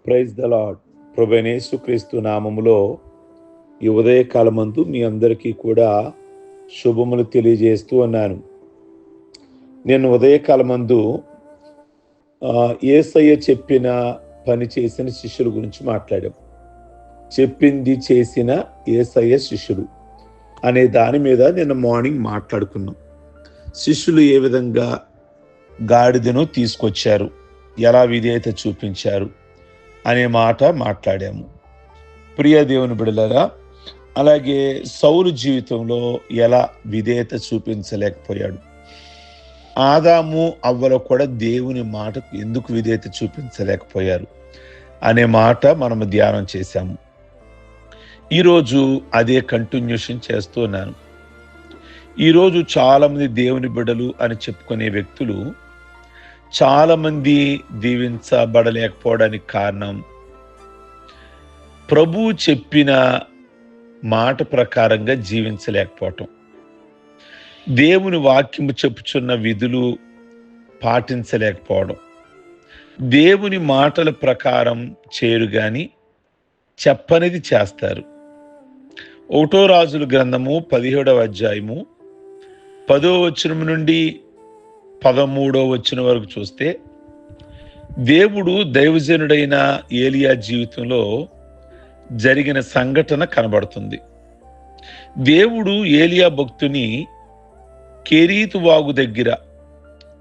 Praise the lord. ప్రభువైన యేసుక్రీస్తు నామములో ఈ ఉదయకాలమందు మీ అందరికీ కూడా శుభములు తెలియజేస్తూ ఉన్నాను. నేను ఉదయకాలమందు యేసయ్య చెప్పిన పని చేసిన శిష్యుల గురించి మాట్లాడాం. చెప్పింది చేసిన యేసయ్య శిష్యుడు అనే దాని మీద నిన్న మార్నింగ్ మాట్లాడుకున్నాం. శిష్యులు ఏ విధంగా గాడిదను తీసుకొచ్చారు, ఎలా విధేయత చూపించారు అనే మాట మాట్లాడాము. ప్రియ దేవుని బిడ్డలారా, అలాగే సౌలు జీవితంలో ఎలా విధేయత చూపించలేకపోయాడు, ఆదాము అవ్వలో కూడా దేవుని మాటకు ఎందుకు విధేయత చూపించలేకపోయారు అనే మాట మనము ధ్యానం చేశాము. ఈరోజు అదే కంటిన్యూషన్ చేస్తున్నాను. ఈరోజు చాలామంది దేవుని బిడ్డలు అని చెప్పుకునే వ్యక్తులు చాలామంది దీవించబడలేకపోవడానికి కారణం ప్రభువు చెప్పిన మాట ప్రకారంగా జీవించలేకపోవటం, దేవుని వాక్యము చెప్పుచున్న విధులు పాటించలేకపోవడం, దేవుని మాటల ప్రకారం చేయరు గాని చెప్పనిది చేస్తారు. 1 రాజుల గ్రంథము 17వ అధ్యాయము 10వ వచనం నుండి 13వ వచనం వరకు చూస్తే దేవుడు దైవజనుడైన ఏలియా జీవితంలో జరిగిన సంఘటన కనబడుతుంది. దేవుడు ఏలియా భక్తుని కెరీతు వాగు దగ్గర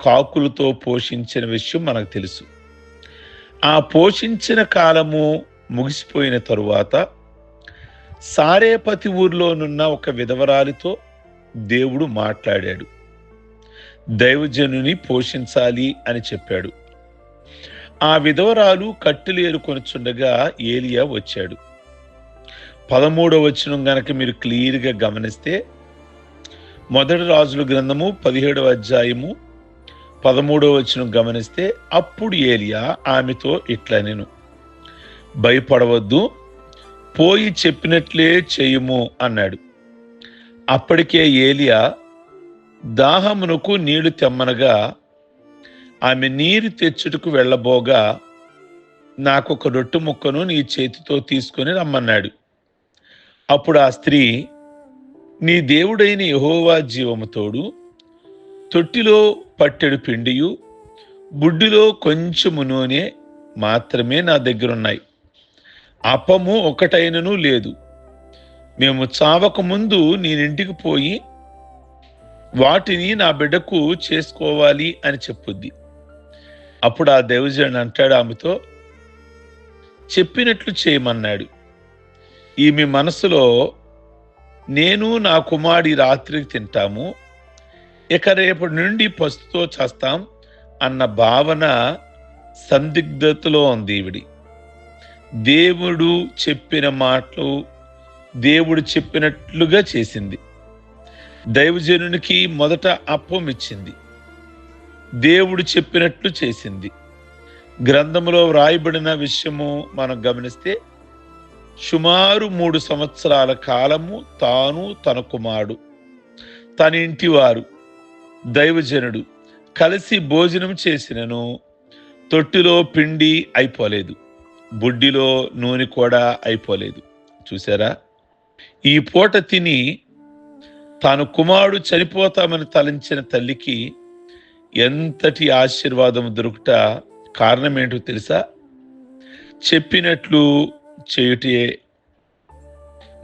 కాకులతో పోషించిన విషయం మనకు తెలుసు. ఆ పోషించిన కాలము ముగిసిపోయిన తరువాత సారేపతి ఊర్లోనున్న ఒక విధవరాలితో దేవుడు మాట్లాడాడు. దైవజనుని పోషించాలి అని చెప్పాడు. ఆ విధవరాలు కట్టెలు ఏరుకొనిచుండగా ఏలియా వచ్చాడు. 13వ వచనం గనక మీరు క్లియర్గా గమనిస్తే, 1 రాజుల గ్రంథము 17వ అధ్యాయము 13వ వచనం గమనిస్తే, అప్పుడు ఏలియా ఆమెతో ఇట్లనెను, భయపడవద్దు, పోయి చెప్పినట్లే చేయుము అన్నాడు. అప్పటికే ఏలియా దాహమునకు నీళ్లు తెమ్మనగా ఆమె నీరు తెచ్చుటకు వెళ్ళబోగా, నాకొక రొట్టె ముక్కను నీ చేతితో తీసుకొని రమ్మన్నాడు. అప్పుడు ఆ స్త్రీ, నీ దేవుడైన యెహోవా జీవముతోడు, తొట్టిలో పట్టెడు పిండియు బుడ్డిలో కొంచెము నూనె మాత్రమే నా దగ్గరున్నాయి, అప్పము ఒకటైనను లేదు. మేము చావక ముందు నేనింటికి పోయి వాటిని నా బిడ్డకు చేసుకోవాలి అని చెప్పుద్ది. అప్పుడు ఆ దైవజనుడు అంటాడు ఆమెతో, చెప్పినట్లు చేయమన్నాడు. ఈమె మనసులో, నేను నా కుమారుడి రాత్రికి తింటాము, ఇక రేపటి నుండి పస్తుతో చేస్తాం అన్న భావన సందిగ్ధతలో ఉంది ఈవిడి. దేవుడు చెప్పిన మాటలు దేవుడు చెప్పినట్లుగా చేసింది. దైవజనునికి మొదట అప్పం ఇచ్చింది, దేవుడు చెప్పినట్లు చేసింది. గ్రంథములో వ్రాయబడిన విషయము మనం గమనిస్తే, సుమారు 3 సంవత్సరాల కాలము తాను, తన కుమారుడు, తన ఇంటివారు, దైవజనుడు కలిసి భోజనం చేసినను తొట్టిలో పిండి అయిపోలేదు, బుడ్డిలో నూనె కూడా అయిపోలేదు. చూసారా? ఈ పూట తిని తాను కుమారుడు చనిపోతామని తలంచిన తల్లికి ఎంతటి ఆశీర్వాదం దొరుకుట కారణం ఏంటో తెలుసా? చెప్పినట్లు చేయుటే.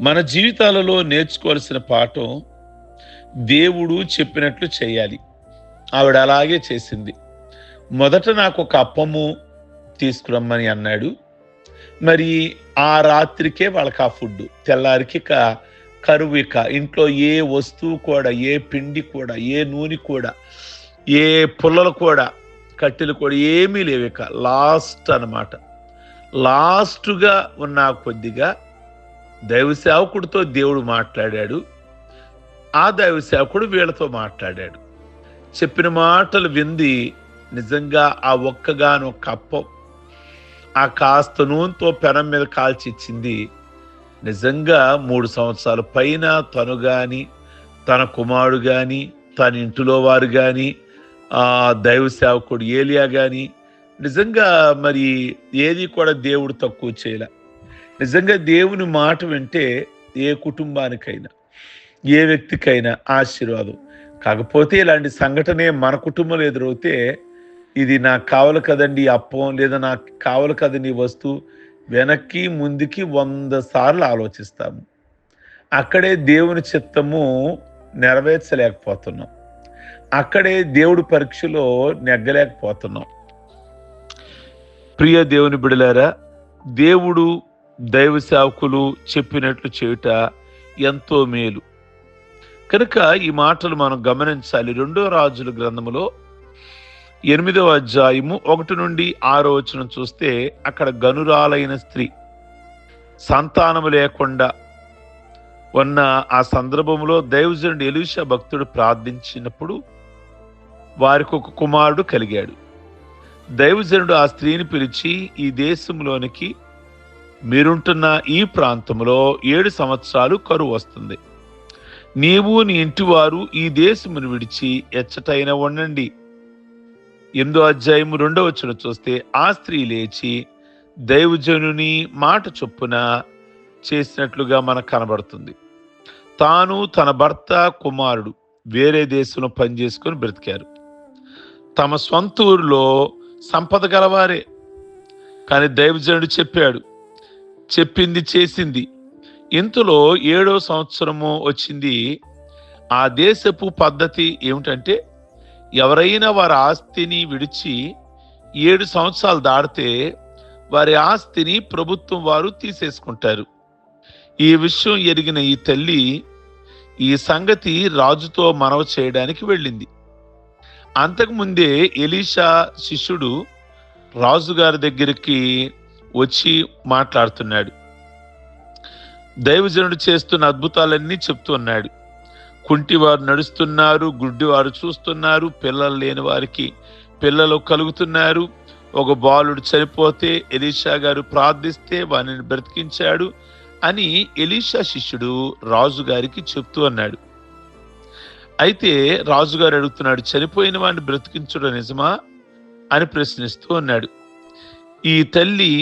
మన జీవితాలలో నేర్చుకోవాల్సిన పాఠం, దేవుడు చెప్పినట్లు చేయాలి. ఆవిడ అలాగే చేసింది. మొదట నాకు ఒక అప్పము తీసుకురమ్మని అన్నాడు. మరి ఆ రాత్రికే వాళ్ళకి ఆ ఫుడ్, తెల్లారికి కరువు. ఇక ఇంట్లో ఏ వస్తువు కూడా, ఏ పిండి కూడా, ఏ నూనె కూడా, ఏ పుల్లలు కూడా, కట్టెలు కూడా ఏమీ లేవు. ఇక లాస్ట్ అన్నమాట. లాస్ట్గా ఉన్న కొద్దిగా దైవ సేవకుడితో దేవుడు మాట్లాడాడు. ఆ దైవ సేవకుడు వీళ్ళతో మాట్లాడాడు. చెప్పిన మాటలు వింది నిజంగా ఆ ఒక్కగానొక్క అప్పం, ఆ కాస్త నూనెతో పెనం మీద కాల్చి ఇచ్చింది. నిజంగా 3 సంవత్సరాల పైన తను కానీ, తన కుమారుడు కానీ, తన ఇంటిలో వారు కానీ, దైవ సేవకుడు ఏలియా కానీ నిజంగా మరి ఏది కూడా దేవుడు తక్కువ చేయలే. నిజంగా దేవుని మాట వింటే ఏ కుటుంబానికైనా, ఏ వ్యక్తికైనా ఆశీర్వాదం. కాకపోతే ఇలాంటి సంఘటనే మన కుటుంబంలో ఎదురవుతే, ఇది నాకు కావాలి కదండి ఈ అప్పం, లేదా నాకు కావాలి కదండి ఈ వస్తువు, వెనక్కి ముందుకి 100 సార్లు ఆలోచిస్తాము. అక్కడే దేవుని చిత్తము నెరవేర్చలేకపోతున్నాం. అక్కడే దేవుడి పరీక్షలో నెగ్గలేకపోతున్నాం. ప్రియ దేవుని బిడలారా, దేవుడు దైవ సేవకులు చెప్పినట్లు చేయుట ఎంతో మేలు. కనుక ఈ మాటలు మనం గమనించాలి. 2 రాజుల గ్రంథములో 8వ అధ్యాయము 1 నుండి 6వ వచనం చూస్తే, అక్కడ గనురాలైన స్త్రీ సంతానము లేకుండా ఉన్న ఆ సందర్భంలో దైవజనుడు ఎలీషా భక్తుడు ప్రార్థించినప్పుడు వారికి ఒక కుమారుడు కలిగాడు. దైవజనుడు ఆ స్త్రీని పిలిచి, ఈ దేశంలోనికి మీరుంటున్న ఈ ప్రాంతంలో 7 సంవత్సరాలు కరువు వస్తుంది. నీవు నీ ఇంటివారు ఈ దేశమును విడిచి ఎచ్చటైనా ఉండండి. 8వ అధ్యాయము 2వ వచనం చూస్తే, ఆ స్త్రీ లేచి దైవజనుని మాట చొప్పున చేసినట్లుగా మనకు కనబడుతుంది. తాను, తన భర్త, కుమారుడు వేరే దేశంలో పనిచేసుకొని బ్రతికారు. తమ స్వంత ఊరిలో సంపద గలవారే. కానీ దైవజనుడు చెప్పాడు, చెప్పింది చేసింది. ఇంతలో 7వ సంవత్సరము వచ్చింది. ఆ దేశపు పద్ధతి ఏమిటంటే, ఎవరైనా వారి ఆస్తిని విడిచి 7 సంవత్సరాలు దాటితే వారి ఆస్తిని ప్రభుత్వం వారు తీసేసుకుంటారు. ఈ విషయం ఎరిగిన ఈ తల్లి ఈ సంగతి రాజుతో మనవి చేయడానికి వెళ్ళింది. అంతకుముందే ఎలీషా శిష్యుడు రాజుగారి దగ్గరికి వచ్చి మాట్లాడుతున్నాడు. దైవజనుడు చేస్తున్న అద్భుతాలన్నీ చెప్తున్నాడు. కుంటివారు నడుస్తున్నారు, గుడ్డివారు చూస్తున్నారు, పిల్లలు లేని వారికి పిల్లలు కలుగుతున్నారు. ఒక బాలుడు చనిపోతే ఎలీషా గారు ప్రార్థిస్తే వారిని బ్రతికించాడు అని ఎలీషా శిష్యుడు రాజుగారికి చెప్తూ అన్నాడు. అయితే రాజుగారు అడుగుతున్నాడు, చనిపోయిన వాడిని బ్రతికించడం నిజమా అని ప్రశ్నిస్తూ ఉన్నాడు. ఈ తల్లి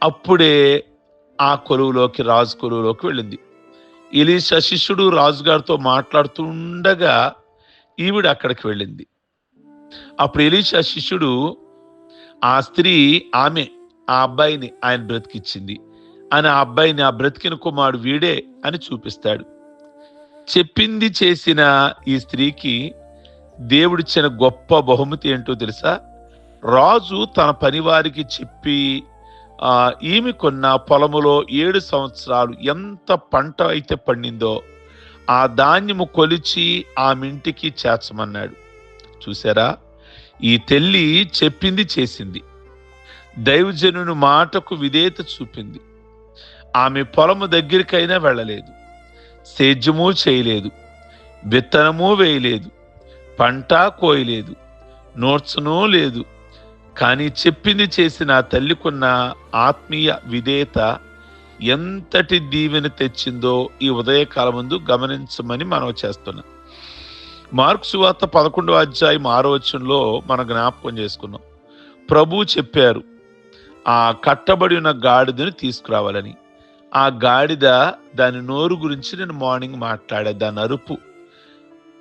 అప్పుడే ఆ కొలువులోకి, రాజు కొలువులోకి వెళ్ళింది. ఎలీషా శిష్యుడు రాజుగారితో మాట్లాడుతుండగా ఈవిడ అక్కడికి వెళ్ళింది. అప్పుడు ఎలీషా శిష్యుడు, ఆ స్త్రీ ఆమె ఆ అబ్బాయిని ఆయన బ్రతికిచ్చింది అని, ఆ అబ్బాయిని, ఆ బ్రతికిన కుమారుడు వీడే అని చూపిస్తాడు. చెప్పింది చేసిన ఈ స్త్రీకి దేవుడిచ్చిన గొప్ప బహుమతి ఏంటో తెలుసా? రాజు తన పనివారికి చెప్పి ఈమె కొన్న పొలములో 7 సంవత్సరాలు ఎంత పంట అయితే పండిందో ఆ ధాన్యము కొలిచి ఆమె ఇంటికి చేర్చమన్నాడు. చూసారా, ఈ తల్లి చెప్పింది చేసింది. దైవజనుని మాటకు విధేయత చూపింది. ఆమె పొలము దగ్గరికైనా వెళ్ళలేదు, సేద్యము చేయలేదు, విత్తనము వేయలేదు, పంట కోయలేదు, నోట్సును లేదు. కానీ చెప్పింది చేసిన ఆ తల్లికున్న ఆత్మీయ విధేయత ఎంతటి దీవెన తెచ్చిందో ఈ ఉదయకాలం ముందు గమనించమని మనం చేస్తున్నాం. మార్కు సువార్త 11వ అధ్యాయం 6వ వచనంలో మనం జ్ఞాపకం చేసుకున్నాం. ప్రభు చెప్పారు, ఆ కట్టబడి ఉన్న గాడిదను తీసుకురావాలని. ఆ గాడిద, దాని నోరు గురించి నేను మార్నింగ్ మాట్లాడా. దాని అరుపు,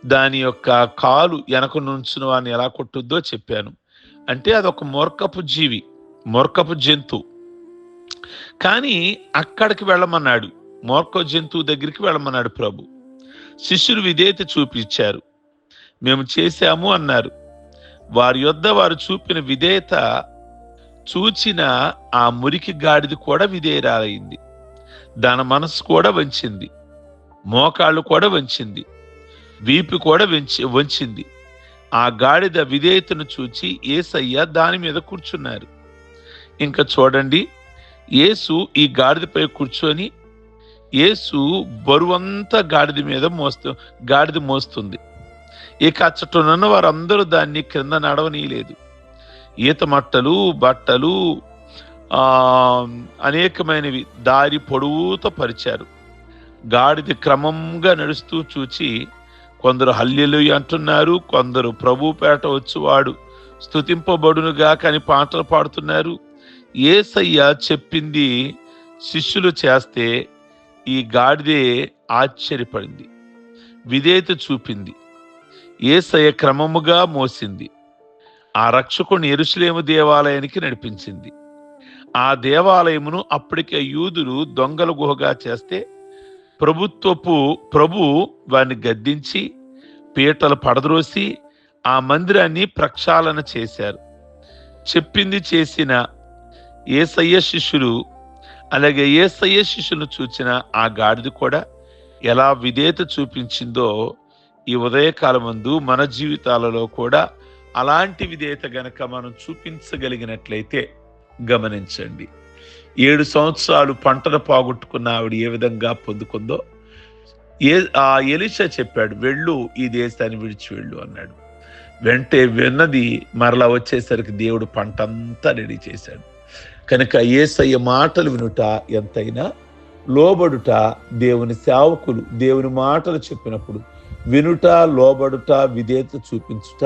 దాని యొక్క కాలు వెనక నుంచిన వాడిని ఎలా కొట్టుద్దో చెప్పాను. అంటే అదొక మూర్ఖపు జీవి, మూర్ఖపు జంతువు. కానీ అక్కడికి వెళ్ళమన్నాడు, మూర్ఖ జంతువు దగ్గరికి వెళ్ళమన్నాడు ప్రభు. శిష్యులు విధేయత చూపించారు, మేము చేశాము అన్నారు. వారి యొద్ద వారు చూపిన విధేయత చూచిన ఆ మురికి గాడిది కూడా విధేయరాలైంది. దాని మనసు కూడా వంచింది, మోకాళ్ళు కూడా వంచింది, వీపు కూడా వంచింది. ఆ గాడిద విధేయతను చూచి యేసయ్య దాని మీద కూర్చున్నారు. ఇంకా చూడండి, యేసు ఈ గాడిదపై కూర్చొని, యేసు బరువంతా గాడిద మోస్తుంది. ఇక అచ్చటనున్న వారందరూ దాన్ని క్రింద నడవనీయలేదు. ఈత మట్టలు, బట్టలు, అనేకమైనవి దారి పొడవుతో పరిచారు. గాడిద క్రమంగా నడుస్తూ చూచి కొందరు హల్లెలూయా అంటున్నారు, కొందరు ప్రభు పేట వచ్చువాడు స్తుతింపబడునుగా కానీ పాటలు పాడుతున్నారు. యేసయ్య చెప్పింది శిష్యులు చేస్తే ఈ గాడిదే ఆశ్చర్యపడింది, విధేయత చూపింది. యేసయ్య క్రమముగా మోసింది. ఆ రక్షకుని యెరూషలేము దేవాలయానికి నడిపించింది. ఆ దేవాలయమును అప్పటికే యూదులు దొంగల గుహగా చేస్తే ప్రభు వారిని గద్దించి పీటలు పడద్రోసి ఆ మందిరాన్ని ప్రక్షాళన చేశారు. చెప్పింది చేసిన యేసయ్య శిష్యులు, అలాగే యేసయ్య శిష్యులను చూచిన ఆ గాడిద కూడా ఎలా విధేయత చూపించిందో ఈ ఉదయకాలమందు మన జీవితాలలో కూడా అలాంటి విధేయత గనక మనం చూపించగలిగినట్లయితే గమనించండి. 7 సంవత్సరాలు పంటను పోగొట్టుకున్న ఆవిడ ఏ విధంగా పొందుకుందో ఎలీషా చెప్పాడు, వెళ్ళు, ఈ దేశాన్ని విడిచి వెళ్ళు అన్నాడు. వెంటే విన్నది మరలా వచ్చేసరికి దేవుడు పంట అంతా రెడీ చేశాడు. కనుక యేసయ్య మాటలు వినుట ఎంతైనా, లోబడుట, దేవుని సేవకులు దేవుని మాటలు చెప్పినప్పుడు వినుట, లోబడుట, విధేయత చూపించుట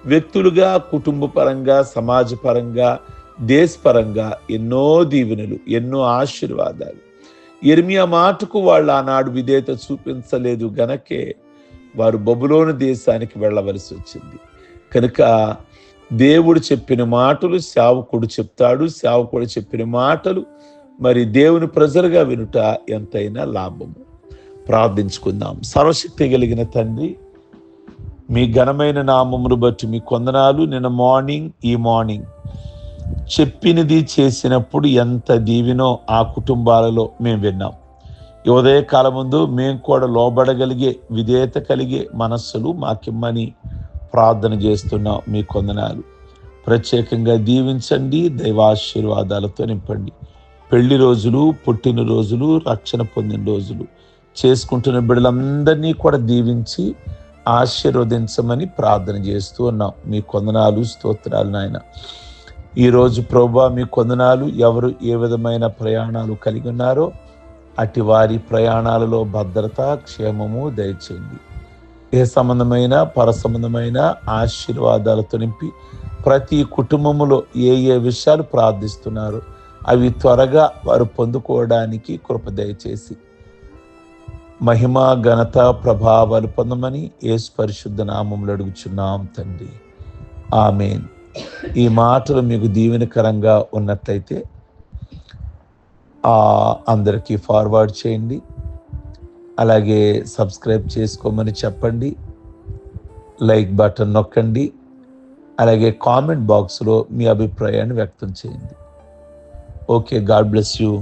వ్యక్తులుగా, కుటుంబ పరంగా, సమాజ పరంగా, దేశపరంగా ఎన్నో దీవెనలు, ఎన్నో ఆశీర్వాదాలు. యిర్మీయా మాటకు వాళ్ళు ఆనాడు విధేయత చూపించలేదు గనకే వారు బబులోను దేశానికి వెళ్ళవలసి వచ్చింది. కనుక దేవుడు చెప్పిన మాటలు సేవకుడు చెప్తాడు, సేవకుడు చెప్పిన మాటలు మరి దేవుని ప్రజలుగా వినుట ఎంతైనా లాభము. ప్రార్థించుకుందాం. సర్వశక్తి కలిగిన తండ్రి, మీ ఘనమైన నామమును బట్టి మీ కొందనాలు. నిన్న ఈ మార్నింగ్ చెప్పినది చేసినప్పుడు ఎంత దీవెనో ఆ కుటుంబాలలో మేము విన్నాం. ఈ ఉదయకాలం ముందు మేము కూడా లోబడగలిగే, విధేయత కలిగే మనస్సులు మాకిమ్మని ప్రార్థన చేస్తున్నాం. మీ కొందనాలు ప్రత్యేకంగా దీవించండి, దైవాశీర్వాదాలతో నింపండి. పెళ్లి రోజులు, పుట్టిన రోజులు, రక్షణ పొందిన రోజులు చేసుకుంటున్న బిడ్డలందరినీ కూడా దీవించి ఆశీర్వదించమని ప్రార్థన చేస్తూ ఉన్నాం. మీ కొందనాలు, స్తోత్రాలు నాయన. ఈరోజు ప్రభువా మీ కొందనాలు, ఎవరు ఏ విధమైన ప్రయాణాలు కలిగి ఉన్నారో అటు వారి ప్రయాణాలలో భద్రత, క్షేమము దయచేయండి. ఏ సంబంధమైన పర సంబంధమైన ఆశీర్వాదాలతో నింపి ప్రతి కుటుంబములో ఏ ఏ విషయాలు ప్రార్థిస్తున్నారో అవి త్వరగా వారు పొందుకోవడానికి కృప దయచేసి మహిమ, ఘనత, ప్రభావాలు పొందమని యేసు పరిశుద్ధ నామములో అడుగుచున్నాం తండ్రి. ఆమేన్. ఈ మాటలు మీకు దీవెనకరంగా ఉన్నట్లయితే అందరికీ ఫార్వర్డ్ చేయండి. అలాగే సబ్స్క్రైబ్ చేసుకోమని చెప్పండి. లైక్ బటన్ నొక్కండి. అలాగే కామెంట్ బాక్స్లో మీ అభిప్రాయాన్ని వ్యక్తం చేయండి. Okay, God bless you.